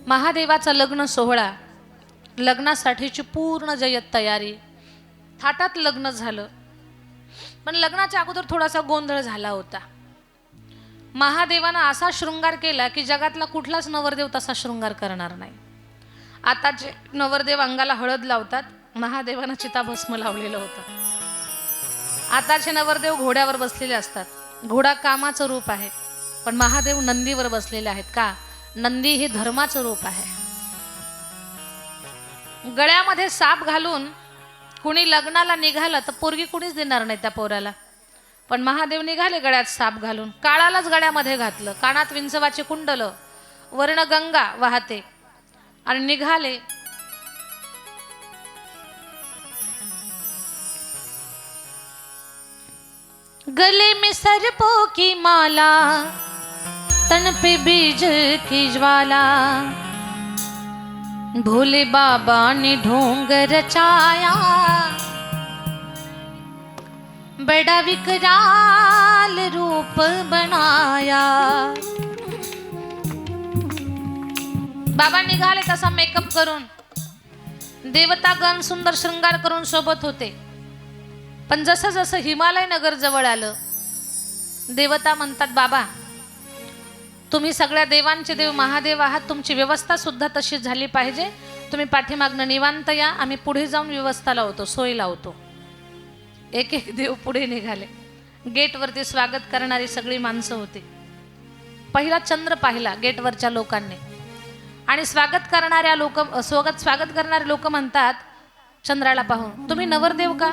महादेवाचा लग्न सोहळा, लग्नासाठीची पूर्ण जय्यत तयारी, थाटात लग्न झालं. पण लग्नाच्या अगोदर थोडासा गोंधळ झाला होता. महादेवानं असा शृंगार केला की जगातला कुठलाच नवरदेव तसा शृंगार करणार नाही. आताचे नवरदेव अंगाला हळद लावतात, महादेवानं चिताभस्म लावलेलं होतं. आताचे नवरदेव घोड्यावर बसलेले असतात. घोडा कामाचं रूप आहे, पण महादेव नंदीवर बसलेले आहेत. का? नंदी हे धर्माचं रूप आहे. गळ्यामध्ये साप घालून कुणी लग्नाला निघालं तर पोरगी कुणीच देणार नाही त्या पोराला. पण महादेव निघाले गळ्यात साप घालून, काळालाच गळ्यामध्ये घातलं, कानात विंचवाचे कुंडल, वर्ण गंगा वाहते आणि निघाले. गले में सरपों की माला, तन पे बीज की ज्वाला, भोले बाबा ने ढोंग रचाया, बड़ा विकराल रूप बनाया. बाबा निघाले तसा मेकअप करून, देवतागण सुंदर शृंगार करून सोबत होते. पण जसं जसं हिमालय नगर जवळ आलं, देवता म्हणतात, बाबा तुम्ही सगळ्या देवांचे देव महादेव आहात, तुमची व्यवस्था सुद्धा तशी झाली पाहिजे. तुम्ही पाठीमागनं निवांत या, आम्ही पुढे जाऊन व्यवस्था लावतो, सोय लावतो. एक एक देव पुढे निघाले. गेटवरती स्वागत करणारी सगळी माणसं होती. पहिला चंद्र पाहिला गेटवरच्या लोकांनी, आणि स्वागत करणारे लोक म्हणतात चंद्राला पाहून, तुम्ही नवरदेव का?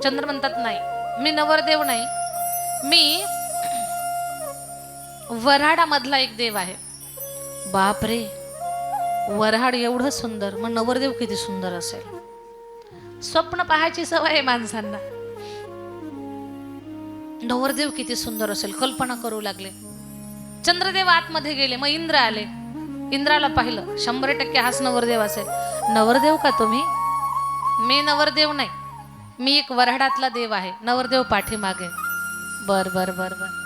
चंद्र म्हणतात, नाही मी नवरदेव नाही, मी वऱ्हाडामधला एक देव आहे. बापरे, वऱ्हाड एवढं सुंदर, मग नवरदेव किती सुंदर असेल. स्वप्न पाहायची सवय आहे माणसांना. नवरदेव किती सुंदर असेल कल्पना करू लागले. चंद्रदेव आतमध्ये गेले, मग इंद्र आले. इंद्राला पाहिलं, 100% हाच नवरदेव असेल. नवरदेव का तुम्ही? मी नवरदेव नाही, मी एक वऱ्हाडातला देव आहे. नवरदेव पाठीमागे. बर बर बर बर.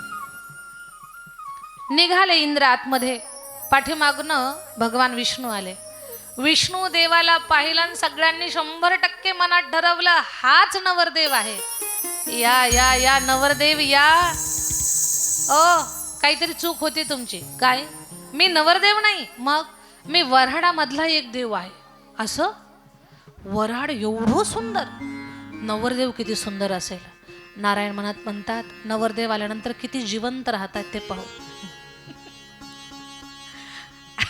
निघाले इंद्र आतमध्ये. पाठीमागनं भगवान विष्णू आले. विष्णू देवाला पाहिलं, सगळ्यांनी 100% मनात ठरवलं, हाच नवरदेव आहे. या या या नवरदेव या. ओ, काहीतरी चूक होती तुमची. काय? मी नवरदेव नाही, मग मी वऱ्हाडामधला एक देव आहे. असं? वऱ्हाड एवढं सुंदर, नवरदेव किती सुंदर असेल. नारायण म्हणतात, नवरदेव आल्यानंतर किती जिवंत राहतात ते पाहू.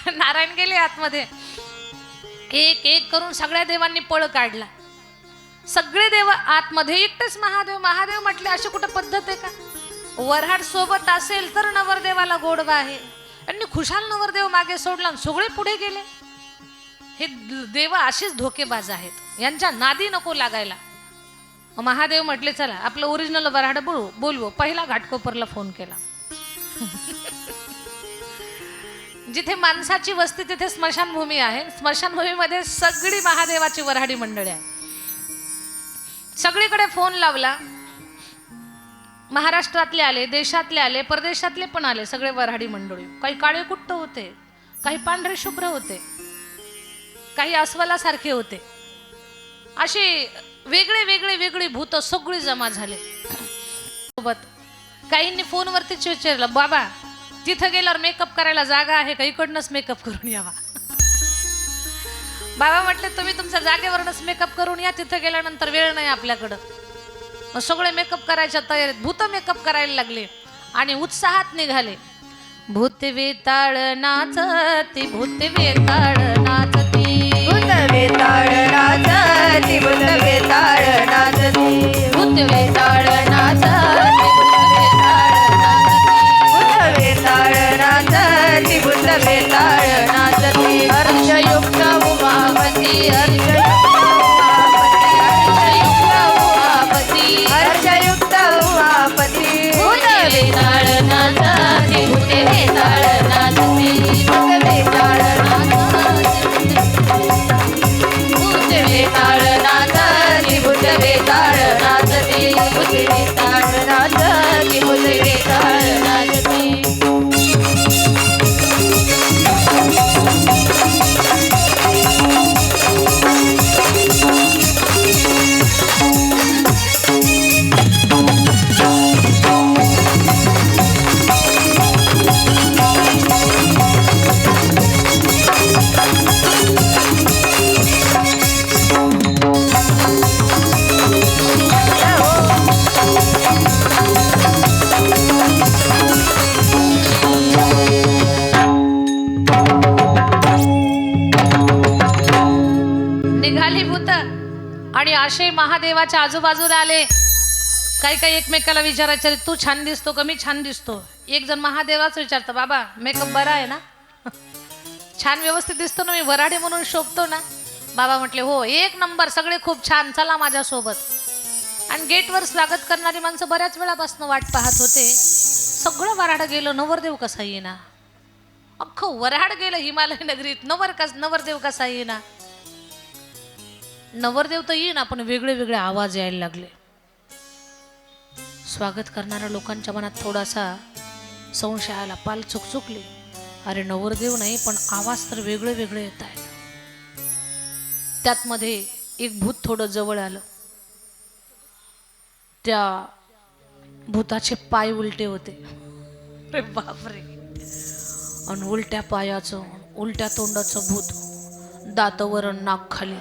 नारायण गेले आतमध्ये. एक एक करून सगळ्या देवांनी पळ काढला. सगळे देव आतमध्ये, एकटेच महादेव. महादेव म्हटले, अशी कुठं पद्धत आहे का? वऱ्हाड सोबत असेल तर नवरदेवाला गोडवा आहे. आणि खुशाल नवरदेव मागे सोडला, सगळे पुढे गेले. हे देव अशीच धोकेबाज आहेत, यांच्या नादी नको लागायला. महादेव म्हटले, चला आपलं ओरिजिनल वऱ्हाड बोलवो. पहिला घाटकोपरला फोन केला. जिथे माणसाची वस्ती तिथे स्मशानभूमी आहे. स्मशानभूमीमध्ये सगळी महादेवाची वऱ्हाडी मंडळी आहे. सगळीकडे फोन लावला. महाराष्ट्रातले आले, देशातले आले, परदेशातले पण आले, सगळे वऱ्हाडी मंडळी. काही काळे कुट्ट होते, काही पांढरे शुभ्र होते, काही अस्वलासारखे होते. अशी वेगळी भूत सगळी जमा झाले सोबत. काहींनी फोनवरतीच विचारलं, बाबा तिथं गेल्यावर मेकअप करायला जागा आहे का? इकडनंच मेकअप करून यावा. बाबा म्हटले, तुम्ही तुमच्या जागेवरच मेकअप करून या, तिथं गेल्यानंतर वेळ नाही आपल्याकडं. मग सगळे मेकअप करायच्या तयारीत भूत मेकअप करायला लागले आणि उत्साहात निघाले. भूत वेताळ नाचती, भूत वेताळ नाचती, भूत वेताळ नाचती, भूत वेताळ नाचती, भूत वेताळ नाचती, भूत वेताळ नाचती, भूत वेताळ नाचती. हर्षयुक्त उमापती, हर्षयुक्त उमापती, हर्षयुक्त उमापती. भूत वेताळ नाचती, भूत वेताळ नाचती, भूत वेताळ नाचती, भूत वेताळ नाचती, भूत वेताळ नाचती, भूत वेताळ नाचती, भूत वेताळ नाचती. आली भूत आणि असे महादेवाच्या आजूबाजूला आले. काही काही एकमेकाला विचारायचे, तू छान दिसतो का मी छान दिसतो. एक जण महादेवाच विचारतं, बाबा मेकअप बरा आहे ना, छान व्यवस्थित दिसतो ना, मी वराडे म्हणून शोभतो ना. बाबा म्हटले हो एक नंबर, सगळे खूप छान, चला माझ्यासोबत. आणि गेटवर स्वागत करणारी माणसं बऱ्याच वेळापासून वाट पाहत होते. सगळं वराड गेलं, नवरदेव कसा येईना. अख्खं वराड गेलं हिमालय नगरीत, नवरदेव कसा येईना. नवरदेव तर येईना पण वेगळे वेगळे आवाज यायला लागले. स्वागत करणाऱ्या लोकांच्या मनात थोडासा संशय आला, पाल चुकचुकली. अरे नवरदेव नाही पण आवाज तर वेगळे वेगळे येत आहेत. त्यात मध्ये एक भूत थोडं जवळ आलं. त्या भूताचे पाय उलटे होते. अरे बापरे. आणि उलट्या पायाचं उलट्या तोंडाचं भूत, दातावर नाक खाली.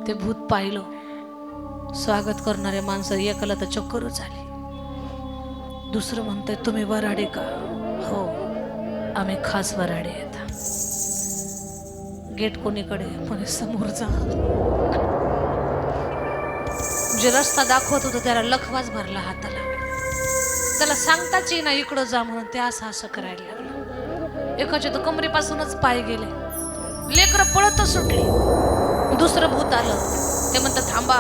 ते भूत पाहिलं. स्वागत करणारे माणसं एकाला तर चक्करच आली. दुसरं म्हणतंय तुम्ही वराडे का. हो आम्ही खास वराडे आहेत. गेट कोणीकडे म्हणे समोरचा. जे रस्ता दाखवत होतं त्याला लखवाच भरला हाताला. त्याला सांगताच येईना इकडं जा म्हणून. ते असं करायला लागलं. एकाच्या तर कमरेपासूनच पाय गेले. लेकरं पळत सुटली. दुसरं भूत आलं. ते म्हणतं थांबा,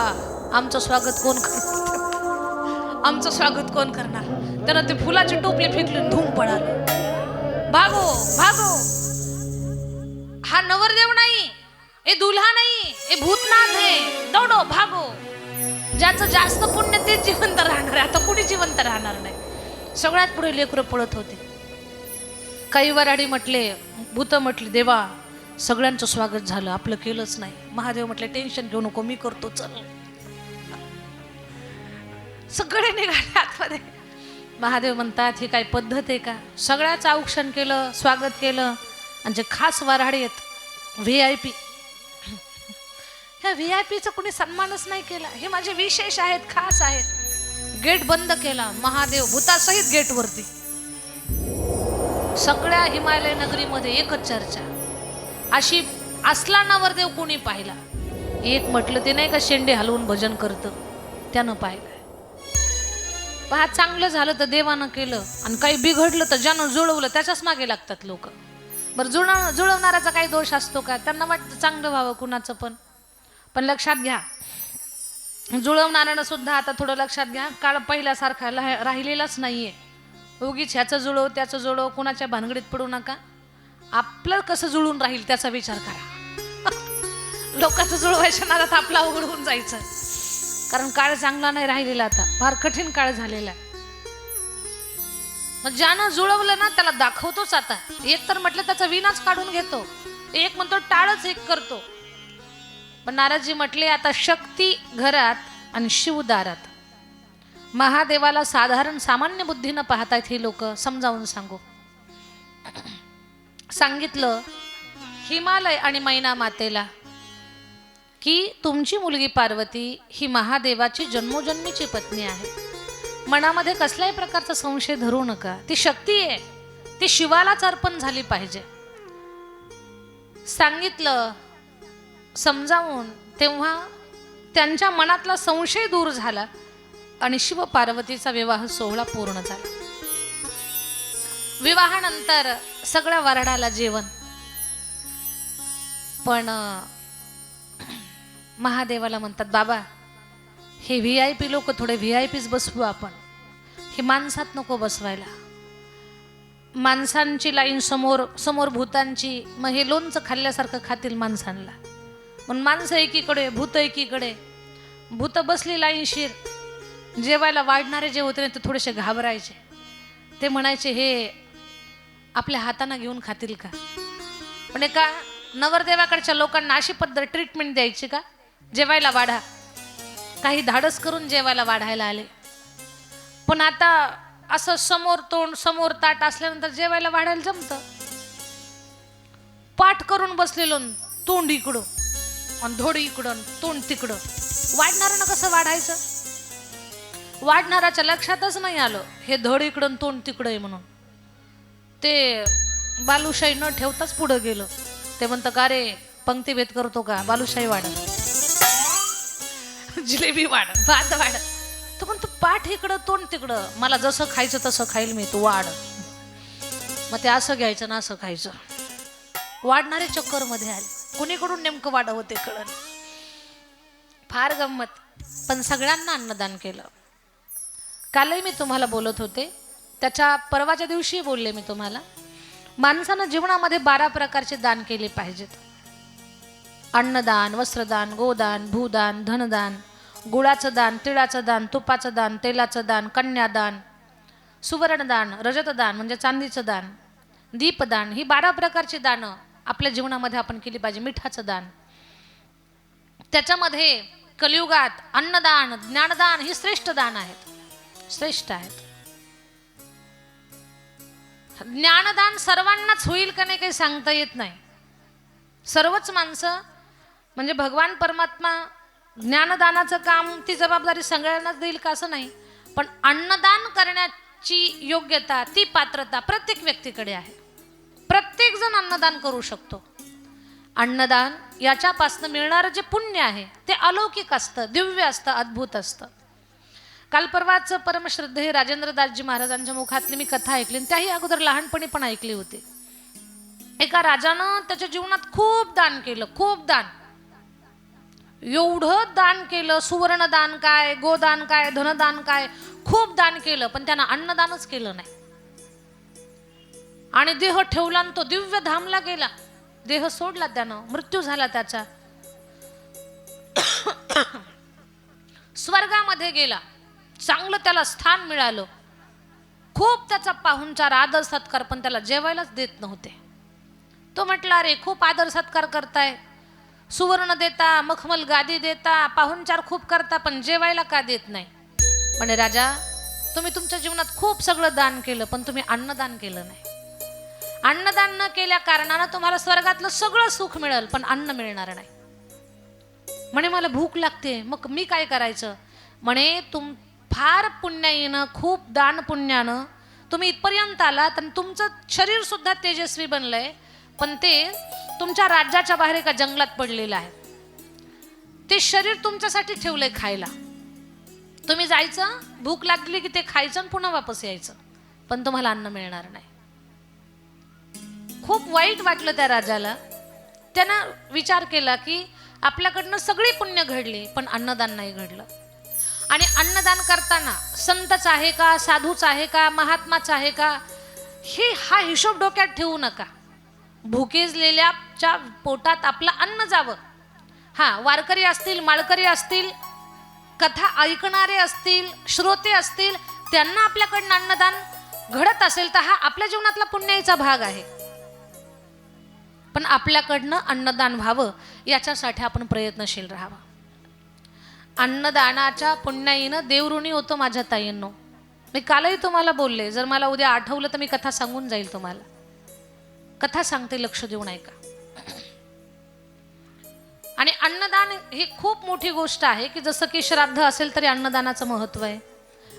आमचं स्वागत कोण करणार, आमचं स्वागत कोण करणार. त्यानं ते फुलाची टोपली फेकली, धूम पळालं. भागो भागो, हा नवरदेव नाही, हे दुल्हा नाही, हे भूतनाथ आहे. दौडो भागो. ज्याचं जास्त पुण्य तेच जिवंत राहणार आहे. आता कुणी जिवंत राहणार नाही. सगळ्यात पुढे लेकरं पळत होते. काही वराडी म्हटले, भूत म्हटले देवा सगळ्यांचं स्वागत झालं, आपलं केलंच नाही. महादेव म्हटले टेन्शन घेऊ नको, मी करतो चल. सगळे निघाले आतमध्ये. महादेव म्हणतात ही काय पद्धत आहे का. सगळ्याचं औक्षण केलं, स्वागत केलं. आणि जे खास वराडे आहेत VIP, ह्या VIPचा कुणी सन्मानच नाही केला. हे माझे विशेष आहेत, खास आहेत. गेट बंद केला. महादेव भूतासहित गेटवरती. सगळ्या हिमालय नगरीमध्ये एकच चर्चा, अशी असला नवरदेव कोणी पाहिला. एक म्हटलं ते नाही का शेंडे हलवून भजन करतं, त्यानं पाहिलं. पहा चांगलं झालं तर देवानं केलं, आणि काही बिघडलं तर ज्यानं जुळवलं त्याच्याच मागे लागतात लोक. बरं जुळवणाराचा काही दोष असतो का. त्यांना वाटतं चांगलं व्हावं कुणाचं पण लक्षात घ्या, जुळवणाऱ्यानं सुद्धा आता थोडं लक्षात घ्या, काळ पहिल्यासारखा राहिलेलाच नाहीये. उगीच ह्याचं जुळव त्याचं जुळव, कुणाच्या भानगडीत पडू नका. आपलं कसं जुळून राहील त्याचा विचार करा. लोकांचं जुळवायच्या नादात आपला अवघड होऊन जायचं. कारण काळ चांगला नाही राहिलेला, आता फार कठीण काळ झालेला आहे. मग ज्यानं जुळवलं ना त्याला दाखवतोच. आता एक तर म्हटलं त्याचा विनाच काढून घेतो, एक म्हणतो टाळच एक करतो. पण नारदजी म्हटले आता शक्ती घरात आणि शिव दारात. महादेवाला साधारण सामान्य बुद्धीनं पाहतायत ही लोक. समजावून सांगू. सांगितलं हिमालय आणि मैना मातेला की तुमची मुलगी पार्वती ही महादेवाची जन्मोजन्मीची पत्नी आहे. मनामध्ये कसल्याही प्रकारचा संशय धरू नका. ती शक्ती आहे, ती शिवालाच अर्पण झाली पाहिजे. सांगितलं समजावून, तेव्हा त्यांच्या मनातला संशय दूर झाला आणि शिव पार्वतीचा विवाह सोहळा पूर्ण झाला. विवाहानंतर सगळ्या वराडाला जेवण. पण महादेवाला म्हणतात बाबा हे VIP लोक थोडे VIPच बसवू आपण, हे माणसात नको बसवायला. माणसांची लाईन समोर समोर भूतांची, मग हे लोणचं खाल्ल्यासारखं खातील माणसांना. म्हणून माणसं एकीकडे भूत एकीकडे. भूत बसली लाईनशीर. जेवायला वाढणारे जे होते ते थोडेसे घाबरायचे. ते म्हणायचे हे आपल्या हाताने घेऊन खातील का. पण एका नवरदेवाकडच्या लोकांना अशी पद्धत ट्रीटमेंट द्यायची का, जेवायला वाढा. काही धाडस करून जेवायला वाढायला आले. पण आता असं समोर तोंड समोर ताट असल्यानंतर जेवायला वाढायला जमतं. पाठ करून बसलेलो, तोंड इकडं आणि धोड इकडं तोंड तिकडं. वाढणाऱ्यानं कसं वाढायचं. वाढणाऱ्याच्या लक्षातच नाही आलं हे धड इकडं तोंड तिकडं आहे म्हणून. ते बालुशाही न ठेवताच पुढं गेलं. ते म्हणतं का रे पंक्तीभेद करतो का? बालुशाही वाढ, जिलेबी वाढ, भात वाढ. तो म्हणतो पाठ इकडं तोंड तिकडं, मला जसं खायचं तसं खाईल मी, तू वाढ. मग ते असं घ्यायचं ना असं खायचं. वाढणारे चक्कर मध्ये आले, कुणीकडून नेमकं वाढ होते कळलं. फार गंमत. पण सगळ्यांना अन्नदान केलं. कालही मी तुम्हाला बोलत होते, त्याच्या परवाच्या दिवशी बोलले मी तुम्हाला. माणसानं जीवनामध्ये 12 प्रकारचे दान केले पाहिजेत. अन्नदान, वस्त्रदान, गोदान, भूदान, धनदान, गुळाचं दान, तिळाचं दान, तुपाचं दान, तेलाचं दान, कन्यादान, सुवर्णदान, रजतदान म्हणजे चांदीचं दान, दीपदान. ही 12 प्रकारची दानं आपल्या जीवनामध्ये आपण केली पाहिजे. मिठाचं दान. त्याच्यामध्ये कलियुगात अन्नदान, ज्ञानदान ही श्रेष्ठ दान आहेत, श्रेष्ठ आहेत. ज्ञानदान सर्वांनाच होईल का नाही काही सांगता येत नाही. सर्वच माणसं म्हणजे भगवान परमात्मा ज्ञानदानाचं काम, ती जबाबदारी सगळ्यांनाच देईल का असं नाही. पण अन्नदान करण्याची योग्यता, ती पात्रता प्रत्येक व्यक्तीकडे आहे. प्रत्येक जण अन्नदान करू शकतो. अन्नदान याच्यापासून मिळणारं जे पुण्य आहे ते अलौकिक असतं, दिव्य असतं, अद्भुत असतं. काल परवाच परमश्रद्धेय राजेंद्रदासजी महाराजांच्या मुखातली मी कथा ऐकली, त्याही अगोदर लहानपणी पण ऐकली होती. एका राजानं त्याच्या जीवनात खूप दान केलं, खूप दान. एवढं दान केलं, सुवर्णदान काय, गोदान काय, धनदान काय, खूप दान केलं, पण त्यानं अन्नदानच केलं नाही. आणि देह ठेवला आणि तो दिव्य धामला गेला. देह सोडला त्यानं, मृत्यू झाला त्याचा. स्वर्गामध्ये गेला, चांगलं त्याला स्थान मिळालं. खूप त्याचा पाहुणचार, आदर सत्कार, पण त्याला जेवायलाच देत नव्हते. तो म्हटला, अरे खूप आदर सत्कार करताय, सुवर्ण देता, मखमल गादी देता, पाहुणचार खूप करता, पण जेवायला का देत नाही? म्हणे राजा, तुम्ही तुमच्या जीवनात खूप सगळं दान केलं, पण तुम्ही अन्नदान केलं नाही. अन्नदान न केल्या कारणानं तुम्हाला स्वर्गातलं सगळं सुख मिळेल, पण अन्न मिळणार नाही. म्हणे मला भूक लागते, मग मी काय करायचं? म्हणे फार पुण्याईनं, खूप दान पुण्यानं तुम्ही इथपर्यंत आलात आणि तुमचं शरीर सुद्धा तेजस्वी बनलंय, पण ते तुमच्या राज्याच्या बाहेर एका जंगलात पडलेलं आहे. ते शरीर तुमच्यासाठी ठेवलंय खायला. तुम्ही जायचं, भूक लागली की ते खायचं आणि पुन्हा वापस यायचं, पण तुम्हाला अन्न मिळणार नाही. खूप वाईट वाटलं त्या राजाला. त्यानं विचार केला की आपल्याकडनं सगळी पुण्य घडली, पण अन्नदान नाही घडलं. आणि अन्नदान करताना संतच आहे का, साधूच आहे का, महात्माच आहे का, हा हिशोब डोक्यात ठेवू नका. भुकेजलेल्याच्या पोटात आपलं अन्न जावं. वारकरी असतील, माळकरी असतील, कथा ऐकणारे असतील, श्रोते असतील, त्यांना आपल्याकडनं अन्नदान घडत असेल तर हा आपल्या जीवनातला पुण्याचा भाग आहे. पण आपल्याकडनं अन्नदान व्हावं याच्यासाठी आपण प्रयत्नशील राहावं. अन्नदानाच्या पुण्याईनं देवऋणी होतो माझ्या ताईंनो. मी कालही तुम्हाला बोलले, जर मला उद्या आठवलं तर मी कथा सांगून जाईल तुम्हाला. कथा सांगते, लक्ष देऊन ऐका. आणि अन्नदान ही खूप मोठी गोष्ट आहे की जसं की श्राद्ध असेल तरी अन्नदानाचं महत्त्व आहे,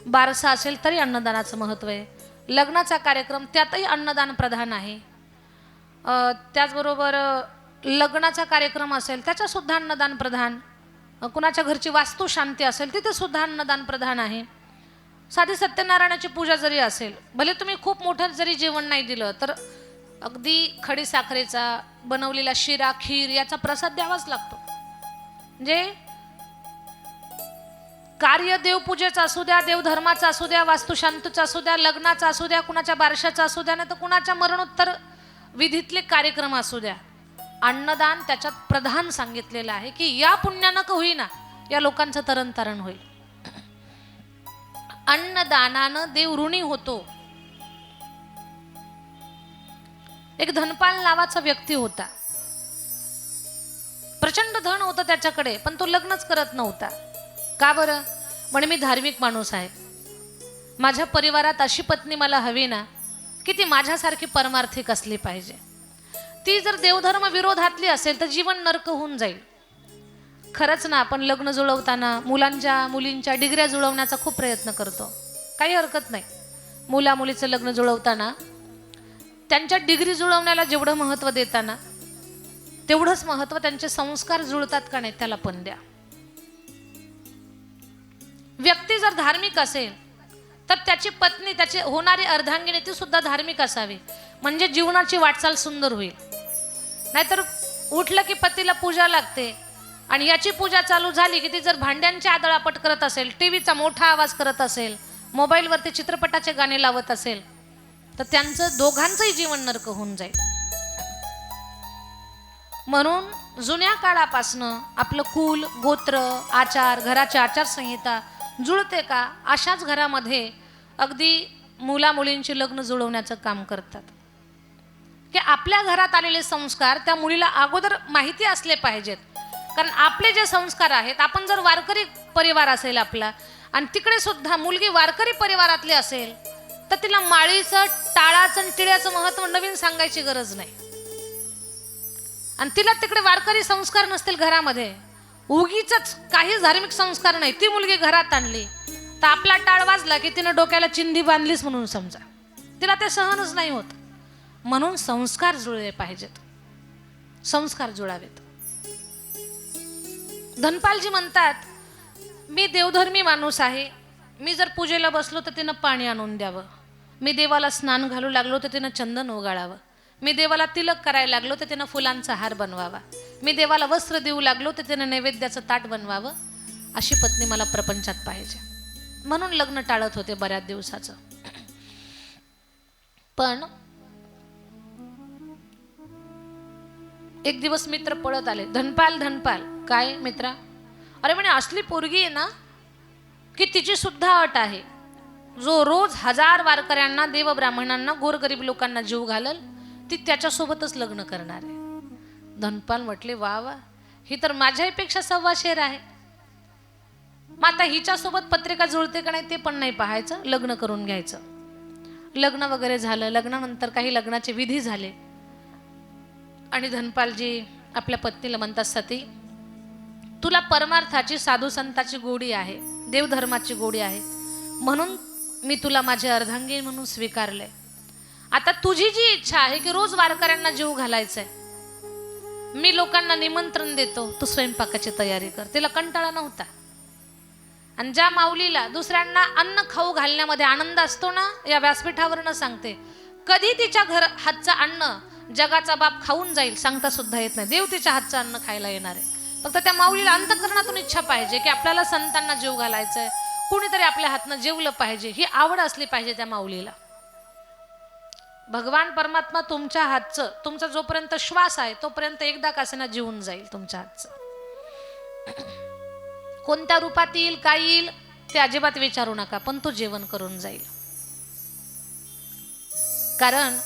बारसा असेल तरी अन्नदानाचं महत्त्व आहे, लग्नाचा कार्यक्रम त्यातही अन्नदान प्रधान आहे. त्याचबरोबर लग्नाचा कार्यक्रम असेल त्याच्यासुद्धा अन्नदान प्रधान. कुणाच्या घरची वास्तू शांती असेल तिथे सुद्धा अन्नदान प्रधान आहे. साधी सत्यनारायणाची पूजा जरी असेल, भले तुम्ही खूप मोठं जरी जेवण नाही दिलं तर अगदी खडी साखरेचा बनवलेला शिरा, खीर याचा प्रसाद द्यावाच लागतो. म्हणजे कार्य देवपूजेचं असू द्या, देवधर्माचं असू द्या, वास्तुशांतीचं असू द्या, लग्नाचं असू द्या, कुणाच्या बारशाचं असू द्या, नाही तर कुणाच्या मरणोत्तर विधीतले कार्यक्रम असू द्या, अन्नदान त्याच्यात प्रधान सांगितलेलं आहे की या पुण्यानं का होईना या लोकांचं तरण होईल. अन्नदानानं देव ऋणी होतो. एक धनपाल नावाचा व्यक्ती होता. प्रचंड धन होतं त्याच्याकडे, पण तो लग्नच करत नव्हता. का बरं? म्हणे मी धार्मिक माणूस आहे, माझ्या परिवारात अशी पत्नी मला हवी ना की ती माझ्यासारखी परमार्थिक असली पाहिजे. ती जर देवधर्म विरोधातली असेल तर जीवन नरक होऊन जाईल. खरंच ना, आपण लग्न जुळवताना मुलींच्या डिग्र्या जुळवण्याचा खूप प्रयत्न करतो, काही हरकत नाही. मुला मुलीचं लग्न जुळवताना त्यांच्या डिग्री जुळवण्याला जेवढं महत्त्व देताना तेवढंच महत्व त्यांचे संस्कार जुळतात का नाही त्याला पण द्या. व्यक्ती जर धार्मिक असेल तर त्याची पत्नी, त्याची होणारी अर्धांगिनी ती सुद्धा धार्मिक असावी, म्हणजे जीवनाची वाटचाल सुंदर होईल. नाहीतर उठलं की पतीला पूजा लागते आणि याची पूजा चालू झाली की ती जर भांड्यांची आदळापट करत असेल, टीव्हीचा मोठा आवाज करत असेल, मोबाईलवरती चित्रपटाचे गाणे लावत असेल, तर त्यांचं दोघांचंही जीवन नरक होऊन जाईल. म्हणून जुन्या काळापासनं आपलं कुल, गोत्र, आचार, घराची आचारसंहिता जुळते का, अशाच घरामध्ये अगदी मुला मुलींची लग्न जुळवण्याचं काम करतात. की आपल्या घरात आलेले संस्कार त्या मुलीला अगोदर माहिती असले पाहिजेत. कारण आपले जे संस्कार आहेत, आपण जर वारकरी परिवार असेल आपला आणि तिकडे सुद्धा मुलगी वारकरी परिवारातली असेल तर तिला माळीचं, टाळाचं आणि टिळ्याचं महत्त्व नवीन सांगायची गरज नाही. आणि तिला तिकडे वारकरी संस्कार नसतील घरामध्ये, उगीच काही धार्मिक संस्कार नाही, ती मुलगी घरात आणली तर आपला टाळ वाजला की तिनं डोक्याला चिंधी बांधलीच म्हणून समजा, तिला ते सहनच नाही होत. म्हणून संस्कार जुळले पाहिजेत, संस्कार जुळावेत. धनपालजी म्हणतात, मी देवधर्मी माणूस आहे, मी जर पूजेला बसलो तर तिनं पाणी आणून द्यावं, मी देवाला स्नान घालू लागलो तर तिनं चंदन उगाळावं, मी देवाला तिलक करायला लागलो तर तिनं फुलांचा हार बनवावा, मी देवाला वस्त्र देऊ लागलो तर तिनं नैवेद्याचं ताट बनवावं. अशी पत्नी मला प्रपंचात पाहिजे. म्हणून लग्न टाळत होते बऱ्याच दिवसाचं. पण एक दिवस मित्र पळत आले, धनपाल धनपाल. काय मित्रा? अरे म्हणे, असली पोरगी आहे ना की तिची सुद्धा अट आहे, जो रोज 1000 वारकऱ्यांना, देव ब्राह्मणांना, गोरगरीब लोकांना जीव घालल ती त्याच्यासोबतच लग्न करणार आहे. धनपाल म्हटले, वा वा, ही तर माझ्यापेक्षा 1.25 शेर आहे. मग आता हिच्यासोबत पत्रिका जुळते का नाही ते पण नाही पाहायचं, लग्न करून घ्यायचं. लग्न वगैरे झालं. लग्नानंतर काही लग्नाचे विधी झाले आणि धनपालजी आपल्या पत्नीला म्हणतात, सती, तुला परमार्थाची, साधू संताची गोडी आहे, देवधर्माची गोडी आहे, म्हणून मी तुला माझे अर्धांगिनी म्हणून स्वीकारले. आता तुझी जी इच्छा आहे की रोज वारकऱ्यांना जीव घालायचंय, मी लोकांना निमंत्रण देतो, तू स्वयंपाकाची तयारी कर. तिला कंटाळा नव्हता. आणि ज्या माऊलीला दुसऱ्यांना अन्न खाऊ घालण्यामध्ये आनंद असतो ना, या व्यासपीठावरनं सांगते, कधी तिच्या हातचं अन्न जगाचा बाप खाऊन जाईल सांगता सुद्धा येत नाही. देव तिच्या हातचं अन्न खायला येणार आहे. फक्त त्या माऊलीला अंतःकरणातून इच्छा पाहिजे की आपल्याला संतांना जीव घालायचंय, कुणीतरी आपल्या हातनं जेवलं पाहिजे, ही आवड असली पाहिजे त्या माऊलीला. भगवान परमात्मा तुमच्या हातचं, तुमचा जोपर्यंत श्वास आहे तोपर्यंत एकदा कासेना जीवन जाईल तुमच्या हातचं. कोणत्या रूपात येईल, काय येईल ते अजिबात विचारू नका, पण तो जेवण करून जाईल. कारण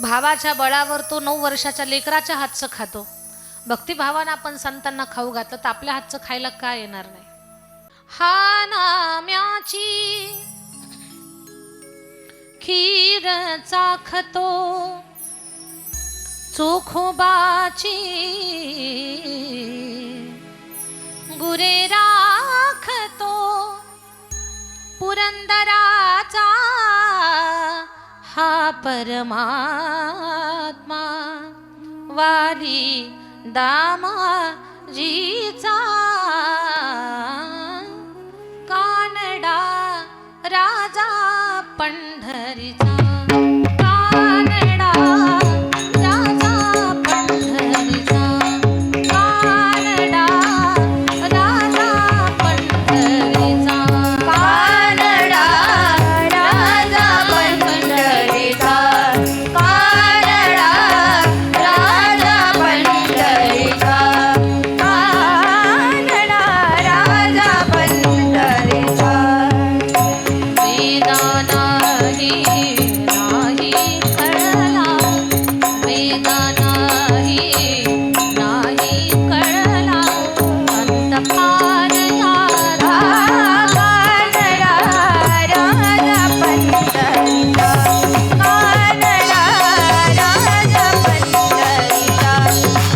भावाच्या बळावर तो 9 वर्षाच्या लेकराच्या हातचं खातो. भक्तिभावानं आपण संतांना खाऊ घातलं तर आपल्या हातचं खायला काय येणार नाही. हा नाम्याची खीर चाखतो, चोखोबाची गुरे राखतो, पुरंदराचा हा परमात्मा वाली दामाजीचा कानडा राजा पंढरीचा, कानडा राजा पंढरीचा, कानडा राजा पंढरीचा, कानडा राजा पंढरीचा, कानडा राजा पंढरीचा, कानडा राजा पंढरीचा. वेदा नाही कळला, वेदा नाही कळला, अंतपार यारा. कानडा राजा पंढरीचा, कानडा राजा पंढरीचा,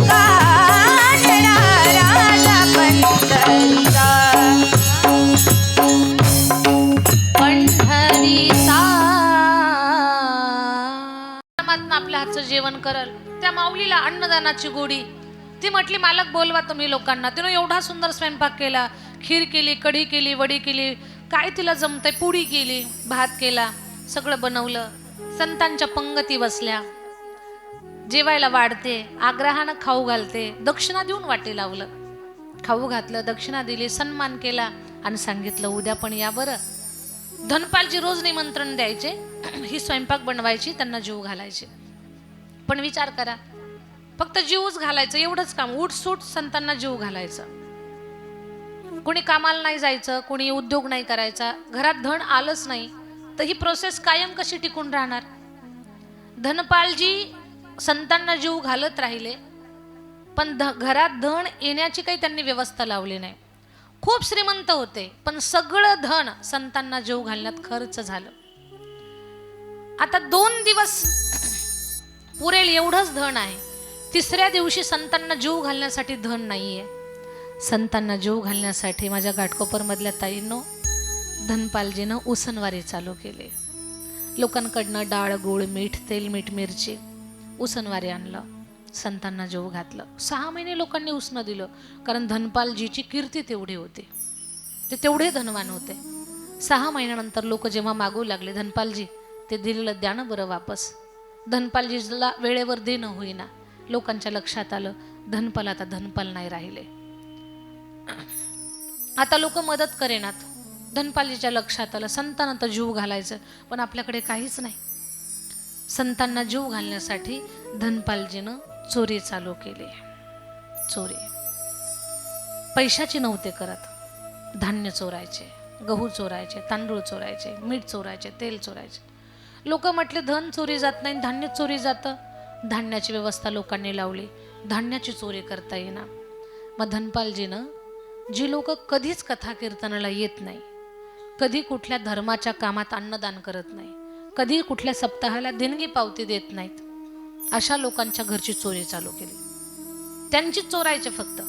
कानडा राजा पंढरीचा. पंढरीचा परमात्मा आपल्या हातचं जेवण करल. त्या माऊलीला अन्नदानाची गोडी ती म्हटली मालक बोलवा तुम्ही लोकांना. तिनं एवढा सुंदर स्वयंपाक केला, खीर केली, कढी केली, वडी केली, काय तिला जमतंय, पुडी केली, भात केला, सगळं बनवलं. संतांच्या पंगती बसल्या, जेवायला वाढते, आग्रहानं खाऊ घालते, दक्षिणा देऊन वाटे लावलं. खाऊ घातलं, दक्षिणा दिली, सन्मान केला आणि सांगितलं उद्या पण या बरं. धनपालजी रोज निमंत्रण द्यायचे, ही स्वयंपाक बनवायची, त्यांना जीव घालायचे. पण विचार करा, फक्त जीवच घालायचं एवढंच काम, उठसूट संतांना जीव घालायचं. कोणी कामाला नाही जायचं, कोणी उद्योग नाही करायचा, घरात धन आलंच नाही तर ही प्रोसेस कायम कशी टिकून राहणार. धनपालजी संतांना जीव घालत राहिले, पण घरात धन येण्याची काही त्यांनी व्यवस्था लावली नाही. खूप श्रीमंत होते, पण सगळं धन संतांना जीव घालण्यात खर्च झालं. आता 2 दिवस पुरेल एवढंच धन आहे, तिसऱ्या दिवशी संतांना जीव घालण्यासाठी धन नाहीये. संतांना जीव घालण्यासाठी माझ्या घाटकोपरमधल्या ताईंनो, धनपालजीनं उसनवारी चालू केली. लोकांकडनं डाळ, गूळ, मीठ, तेल, मीठ, मिरची उसनवारी आणलं, संतांना जीव घातलं. 6 महिने लोकांनी उसनं दिलं, कारण धनपालजीची कीर्ती तेवढी होती, ते तेवढे धनवान होते. 6 महिन्यानंतर लोक जेव्हा मागू लागले, धनपालजी ते दिलेलं द्या ना बरं वापस. धनपालजीला वेळेवर देणं होईना. लोकांच्या लक्षात आलं, धनपाल आता धनपाल नाही राहिले, आता लोक मदत करेनात. धनपालजीच्या लक्षात आलं, संतांना तर जीव घालायचं, पण आपल्याकडे काहीच नाही. संतांना जीव घालण्यासाठी धनपालजीनं चोरी चालू केली. चोरी पैशाची नव्हते करत, धान्य चोरायचे, गहू चोरायचे, तांदूळ चोरायचे, मीठ चोरायचे, तेल चोरायचे. लोक म्हटले धन चोरी जात नाही, धान्य चोरी जातं. धान्याची व्यवस्था लोकांनी लावली, धान्याची चोरी करता येईना. मग धनपालजीनं जी लोक कधीच कथा कीर्तनाला येत नाही, कधी कुठल्या धर्माच्या कामात अन्नदान करत नाही, कधी कुठल्या सप्ताहाला देणगी पावती देत नाहीत, अशा लोकांच्या घरची चोरी चालू केली. त्यांची चोरायचे फक्त.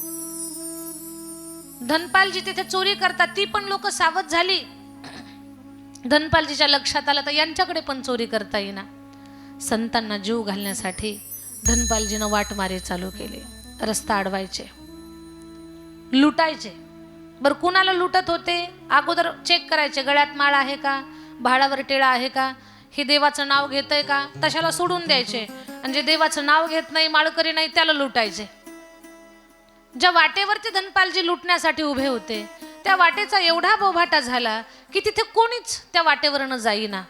धनपालजी तिथे चोरी करतात, ती पण लोक सावध झाली. धनपालजीच्या लक्षात आलं तर यांच्याकडे पण चोरी करता येईना. संतांना जीव घालण्यासाठी धनपालजीनं वाटमारे चालू केले. रस्ता अडवायचे, लुटायचे. बरं कुणाला लुटत होते, अगोदर चेक करायचे, गळ्यात माळ आहे का, भाडावर टिळा आहे का, हे देवाचं नाव घेतंय का, तशाला सोडून द्यायचे. आणि जे देवाचं नाव घेत नाही, माळकरी नाही, त्याला लुटायचे. ज्या वाटेवरती धनपालजी लुटण्यासाठी उभे होते, त्या वाटेचा एवढा बोभाटा झाला की तिथे कोणीच त्या वाटेवरनं जाईना.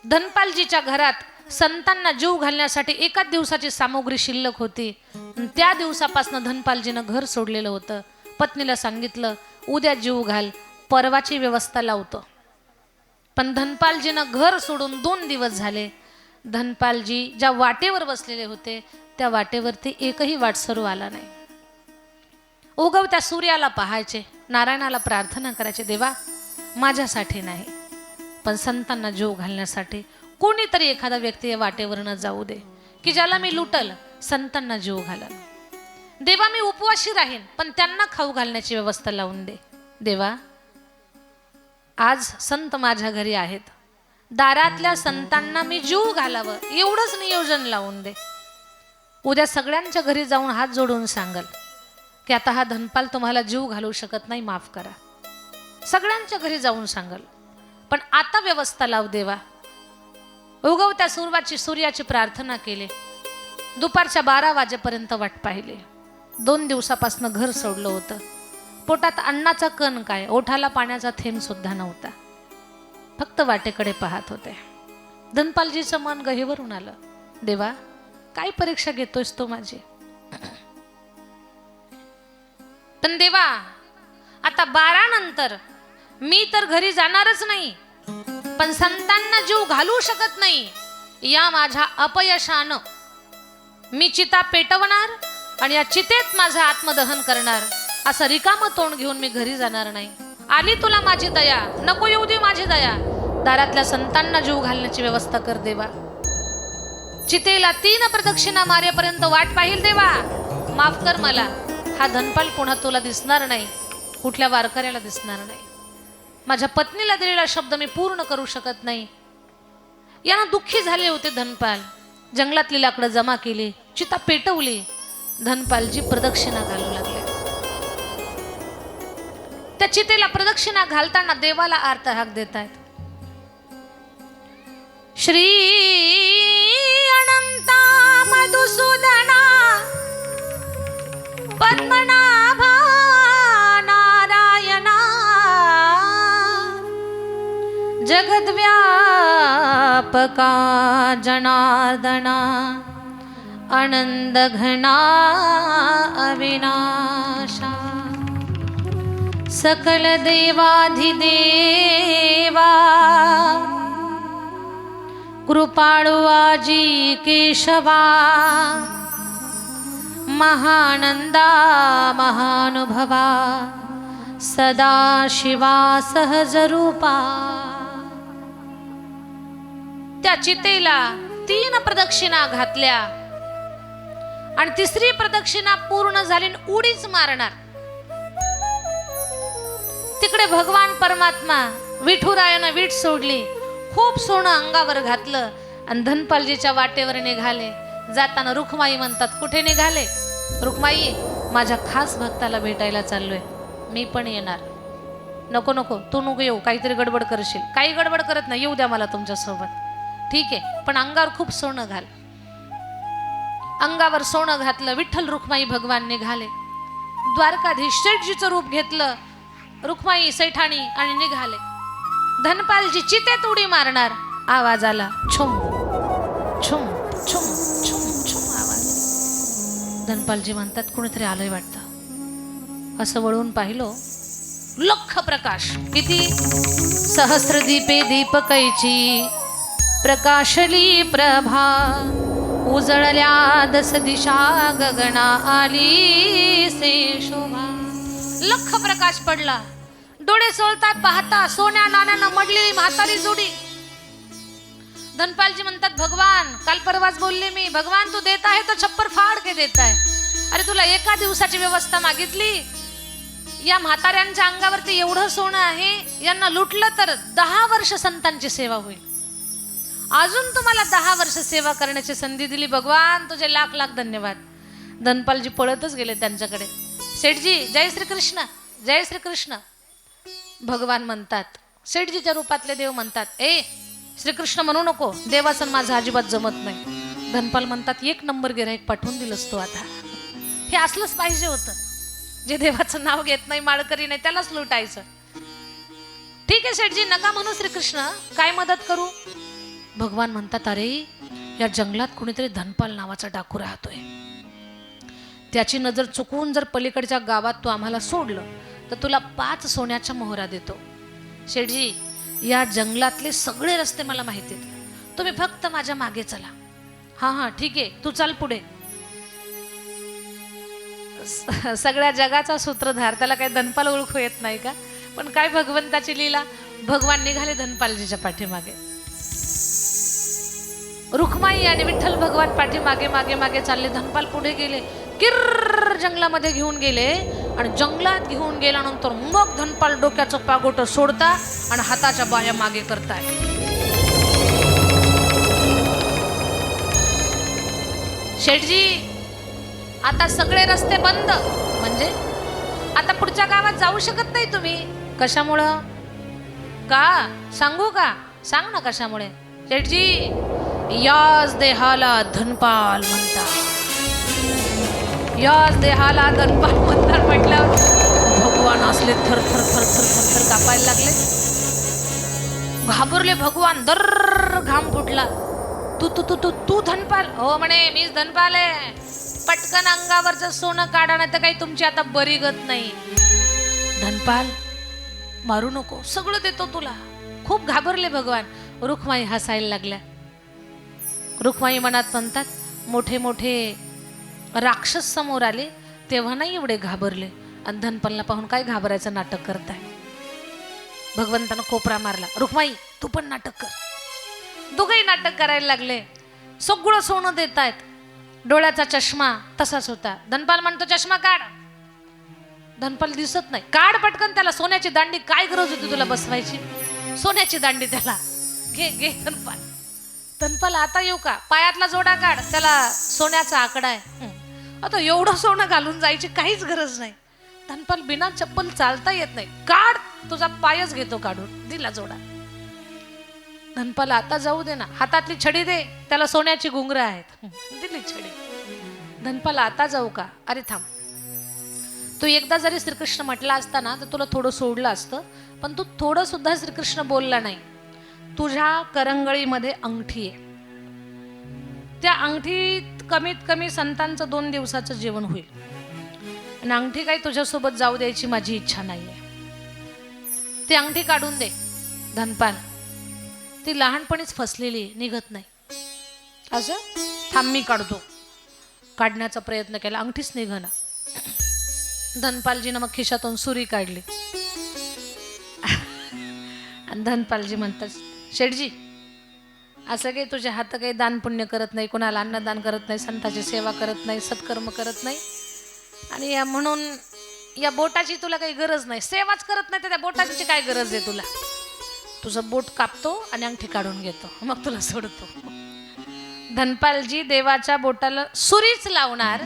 धनपालजीच्या घरात संतांना जीव घालण्यासाठी एकाच दिवसाची सामुग्री शिल्लक होती. त्या दिवसापासून धनपालजीनं घर सोडलेलं होतं. पत्नीला सांगितलं उद्या जीव घाल, परवाची व्यवस्था लावतो. पण धनपालजीनं घर सोडून 2 दिवस झाले. धनपालजी ज्या वाटेवर बसलेले होते, त्या वाटेवरती एकही वाटसरू आला नाही. उगवत्या सूर्याला पाहायचे, नारायणाला प्रार्थना करायचे, देवा माझ्यासाठी नाही, पण संतांना जीव घालण्यासाठी कोणीतरी एखादा व्यक्ती या वाटेवरनं जाऊ दे, की ज्याला मी लुटल, संतांना जीव घालल. देवा मी उपवाशी राहीन, पण त्यांना खाऊ घालण्याची व्यवस्था लावून दे. देवा आज संत माझ्या घरी आहेत, दारातल्या संतांना मी जीव घालावं एवढंच नियोजन लावून दे. उद्या सगळ्यांच्या घरी जाऊन हात जोडून सांगल की आता हा धनपाल तुम्हाला जीव घालू शकत नाही, माफ करा. सगळ्यांच्या घरी जाऊन सांगल, पण आता व्यवस्था लाव देवा. उगवत्या सूर्याची प्रार्थना केली. दुपारच्या 12 वाजेपर्यंत वाट पाहिली. 2 दिवसापासून घर सोडलं होतं. पोटात अन्नाचा कण काय, ओठाला पाण्याचा थेंब सुद्धा नव्हता. फक्त वाटेकडे पाहत होते. धनपालजीचं मन गहिवरून आलं. देवा काय परीक्षा घेतोयस तू माझी? पण देवा आता 12 नंतर मी तर घरी जाणारच नाही, पण संतांना जीव घालू शकत नाही. या माझ्या अपयशानं मी चिता पेटवणार आणि या चितेत माझं आत्मदहन करणार. असं रिकामं तोंड घेऊन मी घरी जाणार नाही. आली तुला माझी दया, नको येऊ दे माझी दया. दारातल्या संतांना जीव घालण्याची व्यवस्था कर देवा. चितेला 3 प्रदक्षिणा मारेपर्यंत वाट पाहिल देवा. माफ कर मला. हा धनपाल पुन्हा तुला दिसणार नाही, कुठल्या वारकऱ्याला दिसणार नाही. माझ्या पत्नीला दिलेला शब्द मी पूर्ण करू शकत नाही. यानं दुःखी झाले होते धनपाल. जंगलातली लाकडं जमा केली, चिता पेटवली. धनपालजी प्रदक्षिणा घालू लागले. त्या चितेला प्रदक्षिणा घालताना देवाला आर्त हाक देत आहेत. श्री अनंता मधुसूदना पद्मनाभा नारायणा जगद्व्यापका जनार्दना आनंद घना अविनाशा सकल देवाधिदेवा कृपाळु आजी केशवा महानंदा महानुभवा सदा शिवा सहज रूपा. त्या चितेला 3 प्रदक्षिणा घातल्या आणि 3री प्रदक्षिणा पूर्ण झाली उडीच मारणार. तिकडे भगवान परमात्मा विठुरायानं वीट सोडली, खूप सोनं अंगावर घातलं आणि धनपालजीच्या वाटेवर निघाले. जाताना रुक्माई म्हणतात, कुठे निघाले? रुक्माई, माझ्या खास भक्ताला भेटायला चाललोय, मी पण येणार. नको नको, तू नको येऊ, काहीतरी गडबड करशील. काही गडबड करत नाही, येऊ द्या मला तुमच्या सोबत. ठीक आहे, पण अंगावर खूप सोनं घाल. अंगावर सोनं घातलं. विठ्ठल रुक्माई भगवान निघाले. द्वारकाधीश सेठजीचं रूप घेतलं, रुक्माई सैठाणी आणि निघाले. धनपालजी चितेत उडी मारणार. आवाज आला, छुम छुम छुम छुम छुम आवाज. धनपालजी म्हणतात, कुणीतरी आलंय वाटतं. असं वळून पाहिलं, लख प्रकाश. किती? सहस्रदीपे दीपकैची प्रकाशली प्रभा उजळल्या 10 दिशा गगना आली से शोभा. लख प्रकाश पडला. डोळे सोळतात पाहता सोन्या नाण्यानं मडलेली म्हातारी जोडी. धनपालजी म्हणतात, भगवान, काल परवाच बोलले मी, भगवान तू देत आहे तो छप्पर फाड के देत आहे. अरे तुला एका दिवसाची व्यवस्था मागितली. या म्हाताऱ्यांच्या अंगावरती एवढं सोनं आहे, यांना लुटलं तर 10 वर्ष संतांची सेवा होईल. अजून तुम्हाला 10 वर्ष सेवा करण्याची संधी दिली. भगवान तुझे लाख लाख धन्यवाद. धनपालजी पळतच गेले त्यांच्याकडे. सेठजी, जय श्रीकृष्ण, जय श्रीकृष्ण. भगवान म्हणतात, सेठजीच्या रूपातले देव म्हणतात, ए श्रीकृष्ण म्हणू नको, देवासन माझं अजिबात जमत नाही. धनपाल म्हणतात, 1 नंबर गिऱ्हाईक पाठवून दिलंस तू आता. हे असलंच पाहिजे होतं. जे देवाचं नाव घेत नाही, माळकरी नाही, त्यालाच लुटायचं. ठीक आहे सेठजी, नका म्हणू श्रीकृष्ण, काय मदत करू? भगवान म्हणतात, अरे या जंगलात कुणीतरी धनपाल नावाचा डाकू राहतोय. त्याची नजर चुकून जर पलीकडच्या गावात तू आम्हाला सोडलं तर तुला 5 सोन्याच्या मोहरा देतो. शेठजी, या जंगलातले सगळे रस्ते मला माहिती आहेत, तुम्ही फक्त माझ्या मागे चला. हां हां ठीक आहे, तू चाल पुढे. सगळ्या जगाचा सूत्रधार, त्याला काही धनपाल ओळखू येत नाही का? पण काय भगवंताची लीला. भगवान निघाले धनपालजीच्या पाठीमागे. रुक्माई आणि विठ्ठल भगवान पाठीमागे मागे मागे चालले. धनपाल पुढे गेले, किर्र जंगलामध्ये घेऊन गेले आणि जंगलात घेऊन गेल्यानंतर मग धनपाल डोक्याचं पागोट सोडता आणि हाताच्या बाया मागे करताय. शेठजी, आता सगळे रस्ते बंद. म्हणजे आता पुढच्या गावात जाऊ शकत नाही तुम्ही. कशामुळं? का सांगू का? सांग ना कशामुळे. शेठजी, याच देहाला धनपाल म्हणतात. याच देहाला धनपाल म्हणतात म्हटल्यावर भगवान असले थर थर थर थर थर थर कापायला लागले. घाबरले भगवान. दर घाम फुटला. तू तू तू तू तू धनपाल? हो म्हणे, मीच धनपाल आहे. पटकन अंगावरचं सोनं काढा, नाही तर काही तुमची आता बरी गत नाही. धनपाल, मारू नको, सगळं देतो तुला. खूप घाबरले भगवान. रुक्माई हसायला लागल्या. रुक्माई मनात म्हणतात, मोठे मोठे राक्षस समोर आले तेव्हा नाही एवढे घाबरले, आणि धनपालला पाहून काय घाबरायचं नाटक करताय. भगवंतानं कोपरा मारला. रुक्माई, तू पण नाटक कर. दोघंही नाटक करायला लागले. सगळं सोनं देत आहेत. डोळ्याचा चष्मा तसाच होता. धनपाल म्हणतो, चष्मा काढ. धनपाल दिसत नाही. काढ पटकन त्याला. सोन्याची दांडी काय गरज होती तुला बसवायची? सोन्याची दांडी त्याला. घे घे धनपाल. धनपाल, आता येऊ का? पायातला जोडा काढ. त्याला सोन्याचा आकडा आहे. आता एवढं सोनं घालून जायची काहीच गरज नाही. धनपाल बिना चप्पल चालता येत नाही. काढ, तुझा पायच घेतो काढून. दिला जोडा. धनपाल आता जाऊ दे ना, हातातली छडी दे, त्याला सोन्याची घुंगरं आहेत. दिली छडी. धनपाल आता जाऊ का? अरे थांब, तू एकदा जरी श्रीकृष्ण म्हटला असता ना तर तुला थोडं सोडलं असतं, पण तू थोडं सुद्धा श्रीकृष्ण बोलला नाही. तुझ्या करंगळीमध्ये अंगठी आहे, त्या अंगठीत कमीत कमी संतांचं 2 दिवसाचं जेवण होईल. आणि अंगठी काही तुझ्यासोबत जाऊ द्यायची माझी इच्छा नाहीये. ती अंगठी काढून दे. धनपाल, ती लहानपणीच फसलेली, निघत नाही. असं थांब, मी काढतो. काढण्याचा प्रयत्न केला, अंगठीच निघना. धनपालजीनं मग खिशातून सुरी काढली. आणि धनपालजी म्हणतात, शेठजी, असं काही तुझे हात काही दान पुण्य करत नाही, कोणाला अन्नदान करत नाही, संताची सेवा करत नाही, सत्कर्म करत नाही, आणि म्हणून या बोटाची तुला काही गरज नाही, सेवाच करत नाही तर त्या बोटाची काय गरज आहे तुला? तुझं बोट कापतो आणि अंगठी काढून घेतो, मग तुला सोडतो. धनपालजी देवाच्या बोटाला सुरीच लावणार.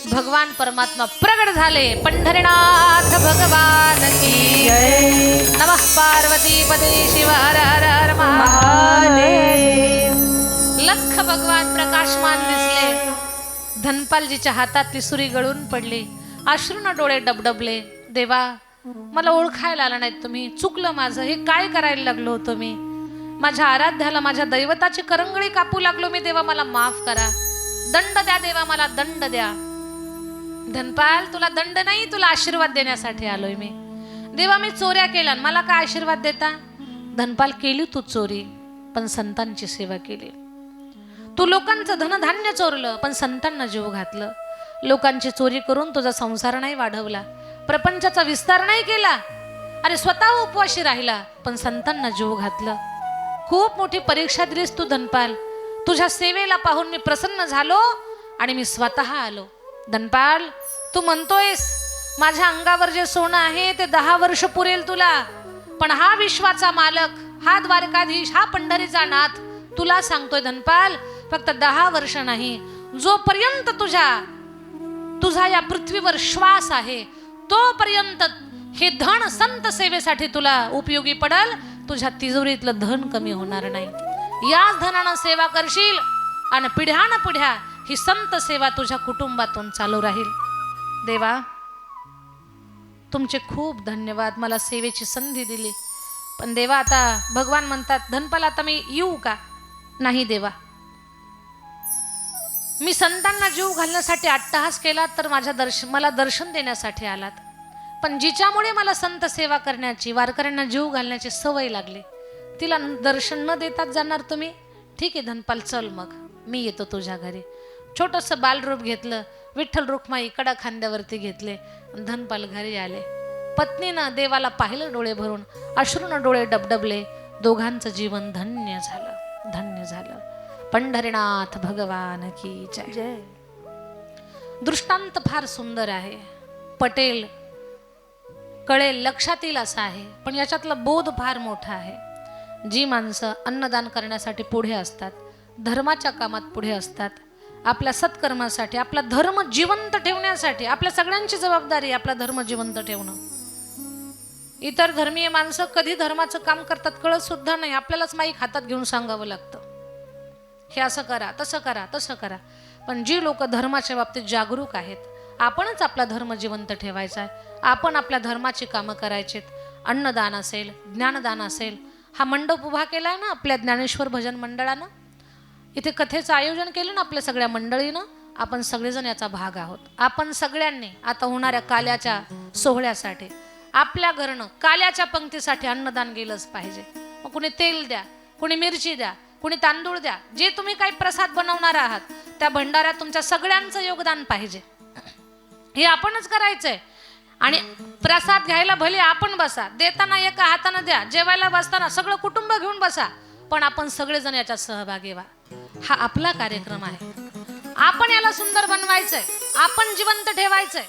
भगवान परमात्मा प्रगट झाले. पंढरीनाथ भगवान की जय. नमः पार्वती पदे शिव हर हर हर महादेव. लख भगवान प्रकाशमान दिसले. धनपालजीच्या हातातली सुरी गळून पडली. अश्रूनं डोळे डबडबले. देवा, मला ओळखायला आलं नाहीत तुम्ही, चुकलं माझं. हे काय करायला लागलो होतो मी? माझ्या आराध्याला, माझ्या दैवताची करंगळी कापू लागलो मी. देवा, मला माफ करा. दंड द्या देवा, मला दंड द्या. धनपाल, तुला दंड नाही, तुला आशीर्वाद देण्यासाठी आलोय मी. देवा, मी चोऱ्या केल्या, मला काय आशीर्वाद देता? धनपाल, केली तू चोरी, पण संतांची सेवा केली. तू लोकांचं धनधान्य चोरलं, पण संतांना जीव घातलं. लोकांची चोरी करून तुझा संसार नाही वाढवला, प्रपंचाचा विस्तार नाही केला. अरे स्वतः उपवाशी राहिला, पण संतांना जीव घातलं. खूप मोठी परीक्षा दिलीस तू धनपाल. तुझ्या सेवेला पाहून मी प्रसन्न झालो आणि मी स्वतः आलो. धनपाल, तू म्हणतोयस माझ्या अंगावर जे सोनं आहे ते 10 वर्ष पुरेल तुला, पण हा विश्वाचा मालक, हा द्वारकाधीश, हा पंढरीचा नाथ तुला सांगतोय धनपाल, फक्त 10 वर्ष नाही, जोपर्यंत तुझा या पृथ्वीवर श्वास आहे तोपर्यंत हे धन संत सेवेसाठी तुला उपयोगी पडल. तुझ्या तिजोरीतलं धन कमी होणार नाही. याच धनानं सेवा करशील आणि पिढ्यान पिढ्या ही संत सेवा तुझ्या कुटुंबातून चालू राहील. देवा, तुमचे खूप धन्यवाद, मला सेवेची संधी दिली. पण देवा, आता भगवान म्हणतात, धनपाल आता मी येऊ का? नाही देवा, मी संतांना जीव घालण्यासाठी अट्टहास केला तर मला दर्शन देण्यासाठी आलात. पण जिच्यामुळे मला संत सेवा करण्याची, वारकऱ्यांना जीव घालण्याची सवय लागली, तिला दर्शन न देताच जाणार तुम्ही? ठीक आहे धनपाल, चल मग मी येतो तुझ्या घरी. छोटंसं बालरूप घेतलं, विठ्ठल रुक्माई कडा खांद्यावरती घेतले, धनपाल घरी आले. पत्नीनं देवाला पाहिलं डोळे भरून, अश्रूनं डोळे डबडबले. दोघांचं जीवन धन्य झालं, धन्य झालं. पंढरीनाथ भगवान की जय. दृष्टांत फार सुंदर आहे, पटेल, कळेल, लक्षात येईल असा आहे, पण याच्यातला बोध फार मोठा आहे. जी माणसं अन्नदान करण्यासाठी पुढे असतात, धर्माच्या कामात पुढे असतात, आपल्या सत्कर्मासाठी, आपला धर्म जिवंत ठेवण्यासाठी, आपल्या सगळ्यांची जबाबदारी आपला धर्म जिवंत ठेवणं. इतर धर्मीय माणसं कधी धर्माचं काम करतात कळत सुद्धा नाही, आपल्यालाच माईक हातात घेऊन सांगावं लागतं, हे असं करा, तसं करा, तसं करा. पण जी लोक धर्माच्या बाबतीत जागरूक आहेत, आपणच आपला धर्म जिवंत ठेवायचा आहे, आपण आपल्या धर्माची कामं करायचीत. अन्नदान असेल, ज्ञानदान असेल. हा मंडप उभा केलाय ना आपल्या ज्ञानेश्वर भजन मंडळानं, इथे कथेचं आयोजन केलं ना आपल्या सगळ्या मंडळीनं. आपण सगळेजण याचा भाग आहोत. आपण सगळ्यांनी आता होणाऱ्या काल्याच्या सोहळ्यासाठी आपल्या घरनं काल्याच्या पंक्तीसाठी अन्नदान गेलंच पाहिजे. मग कुणी तेल द्या, कुणी मिरची द्या, कुणी तांदूळ द्या, जे तुम्ही काही प्रसाद बनवणार आहात त्या भंडाऱ्यात तुमच्या सगळ्यांचं योगदान पाहिजे. हे आपणच करायचंय. आणि प्रसाद घ्यायला भले आपण बसा, देताना एका हातानं द्या, जेवायला बसताना सगळं कुटुंब घेऊन बसा, पण आपण सगळेजण याच्यात सहभागी व्हा. हा आपला कार्यक्रम आहे. आपण याला सुंदर बनवायचंय, आपण जिवंत ठेवायचंय.